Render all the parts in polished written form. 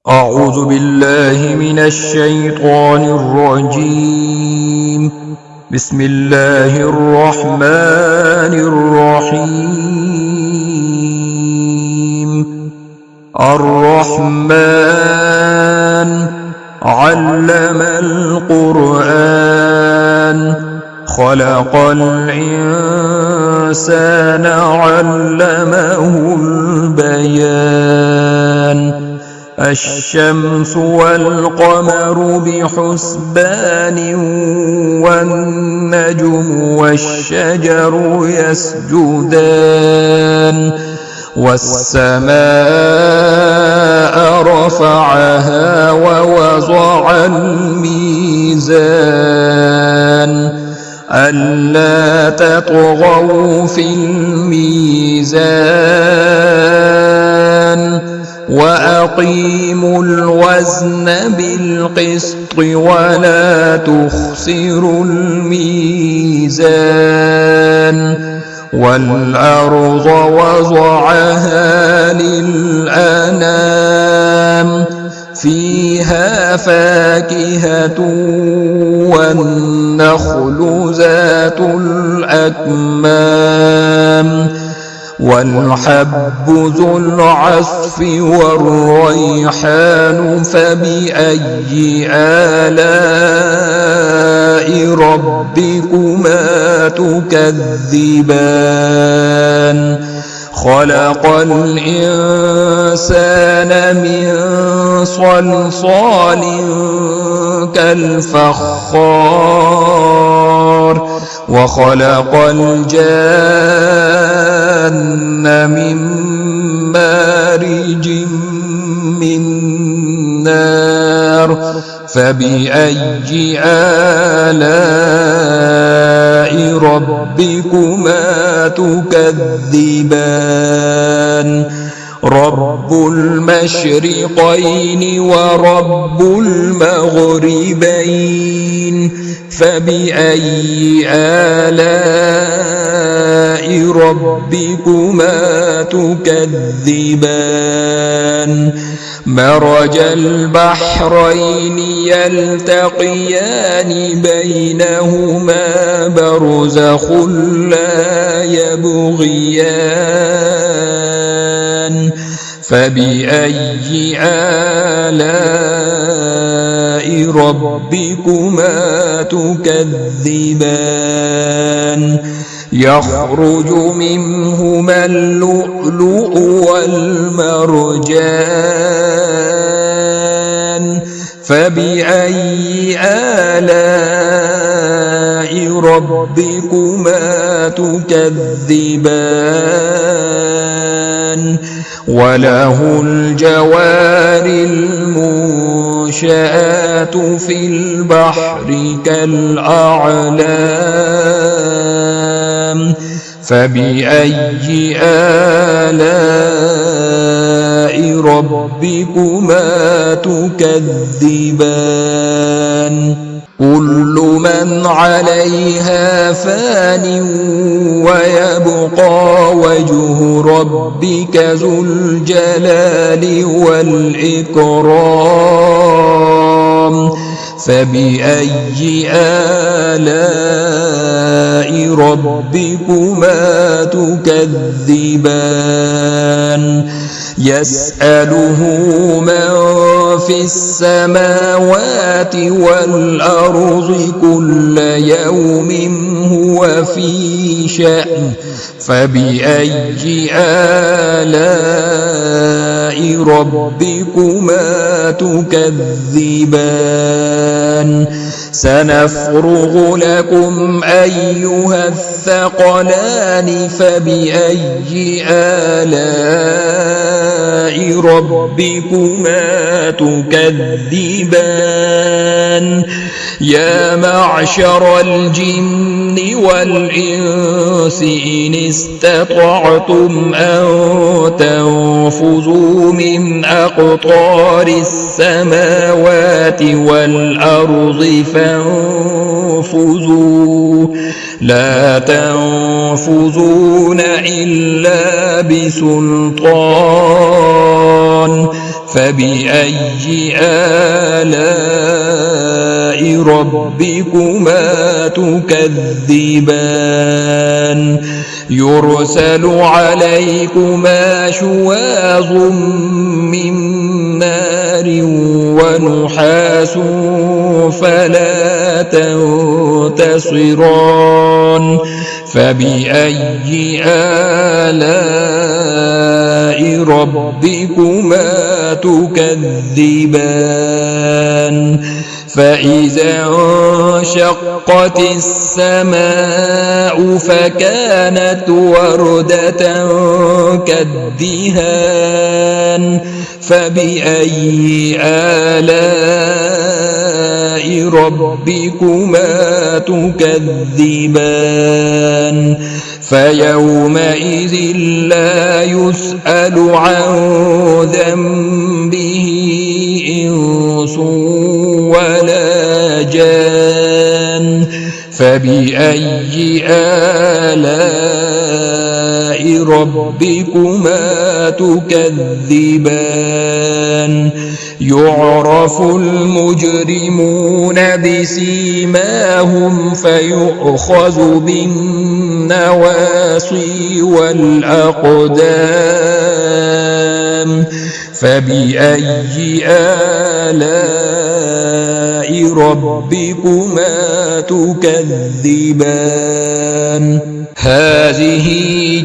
أعوذ بالله من الشيطان الرجيم. بسم الله الرحمن الرحيم. الرحمن علم القرآن خلق الإنسان علمه البيان. الشمس والقمر بحسبان والنجم والشجر يسجدان والسماء رفعها ووضع الميزان ألا تطغوا في الميزان وأقيموا الوزن بالقسط ولا تخسروا الميزان والأرض وضعها للأنام فيها فاكهة والنخل ذات الأكمام والحب ذو العصف والريحان فبأي آلاء ربكما تكذبان خلق الإنسان من صلصال كالفخار وخلق الجان من مارج من نار فبأي آلاء ربكما تكذبان رب المشرقين ورب المغربين فبأي آلاء ربكما تكذبان مرج البحرين يلتقيان بينهما برزخ لا يبغيان فبأي آلاء ربكما تكذبان يخرج منهما اللؤلؤ والمرجان فبأي آلاء ربكما تكذبان وله الجوار المنشآت في البحر كالأعلام فبأي آلاء ربكما تكذبان كل من عليها فان ويبقى وجه ربك ذو الجلال والإكرام فبأي آلاء ربكما تكذبان يسأله من في السماوات والأرض كل يوم هو في شأن فبأي آلاء ربكما تكذبان سنفرغ لكم أيها الثقلان فبأي آلاء ربكما تكذبان يا معشر الجن والإنس إن استطعتم أن تنفذوا من أقطار السماوات والأرض فانفذوا لا تنفذون إلا بسلطان فبأي آلاء ربكما تكذبان يرسل عليكما شواظ من نار ونحاس فلا تنتصران فبأي آلاء ربكما تكذبان فإذا انشقت السماء فكانت وردة كالدهان فبأي آلاء ربكما تكذبان فيومئذ لا يسأل عن ذنبه إنس ولا جان فبأي آلاء ربكما تكذبان يعرف المجرمون بسيماهم فيؤخذ بالنواصي والأقدام فبأي آلاء ربكما تكذبان هذه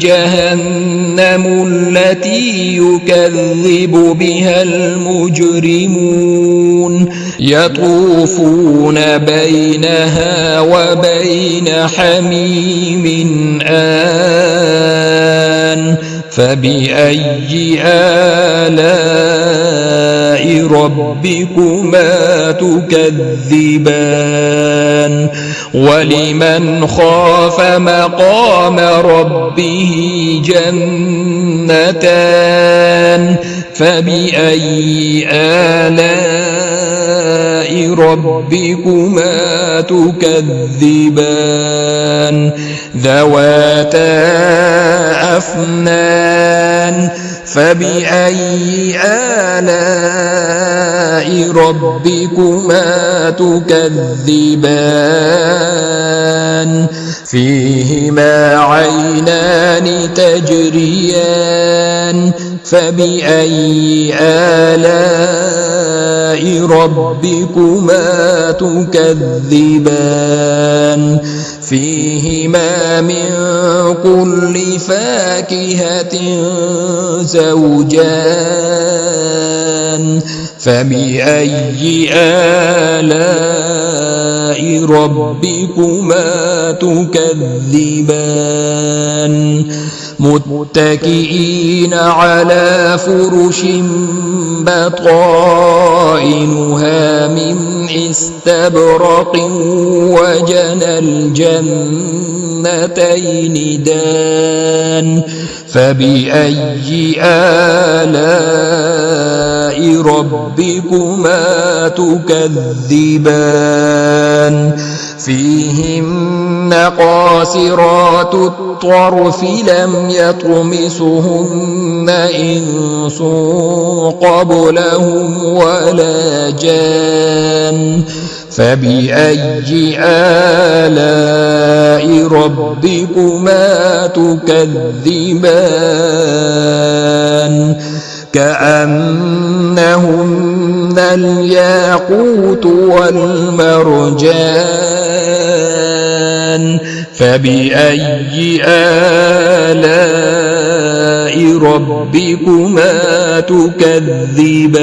جهنم التي يكذب بها المجرمون يطوفون بينها وبين حميم آن فبأي آلاء ربكما تكذبان ولمن خاف مقام ربه جنتان فبأي آلاء ربكما تكذبان ذواتا أفنان فبأي آلاء ربكما تكذبان فيهما عينان تجريان فبأي آلاء ربكما تكذبان فيهما من كل فاكهة زوجان فبأي آلاء ربكما تكذبان متكئين على فرش بطائنها من استبرق وجنى الجنتين دان فبأي آلاء ربكما تكذبان فيهن قاصرات الطرف لم يطمسهن إنس قبلهم ولا جان فبأي آلاء ربكما تكذبان كأنهن الياقوت والمرجان فبأي آلاء ربكما تكذبان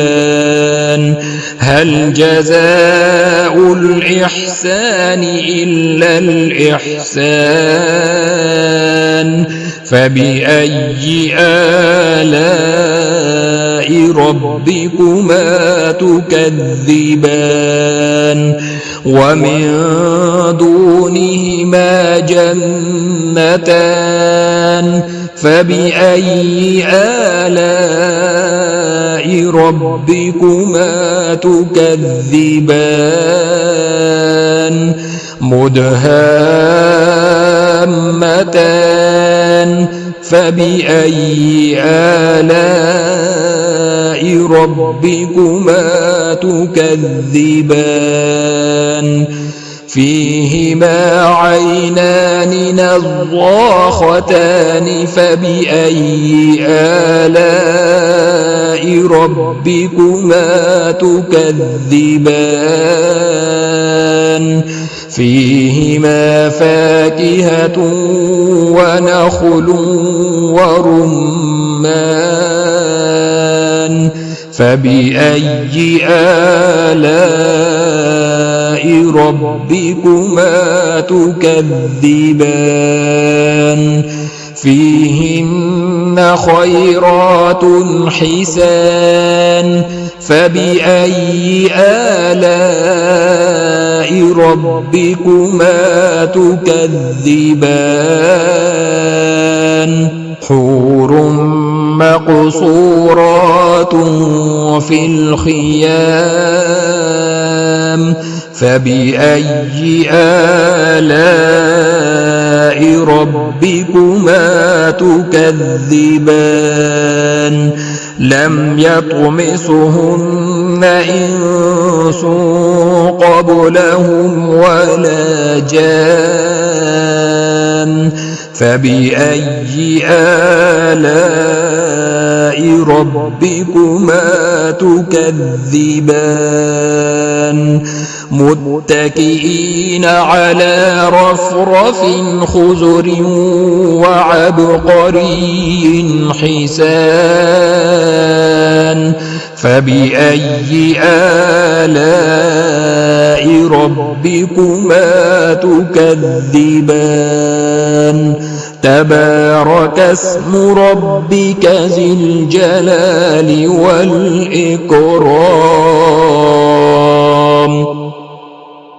هل جزاء الإحسان إلا الإحسان فبأي آلاء ربكما تكذبان ومن دونهما جنتان فبأي آلاء ربكما تكذبان مدهامتان فبأي آلاء ربكما تكذبان فيهما عينان نضاختان فبأي آلاء ربكما تكذبان فيهما فاكهة ونخل ورمان فبأي آلاء ربكما تكذبان فيهن خيرات حسان فبأي آلاء ربكما تكذبان حور مقصورات في الخيام فبأي آلاء ربكما تكذبان لم يطمثهن إنس قبلهم ولا جان فبأي آلاء ربكما تكذبان متكئين على رفرف خضر وعبقري حسان فبأي آلاء ربكما تكذبان تبارك اسم ربك ذي الجلال والإكرام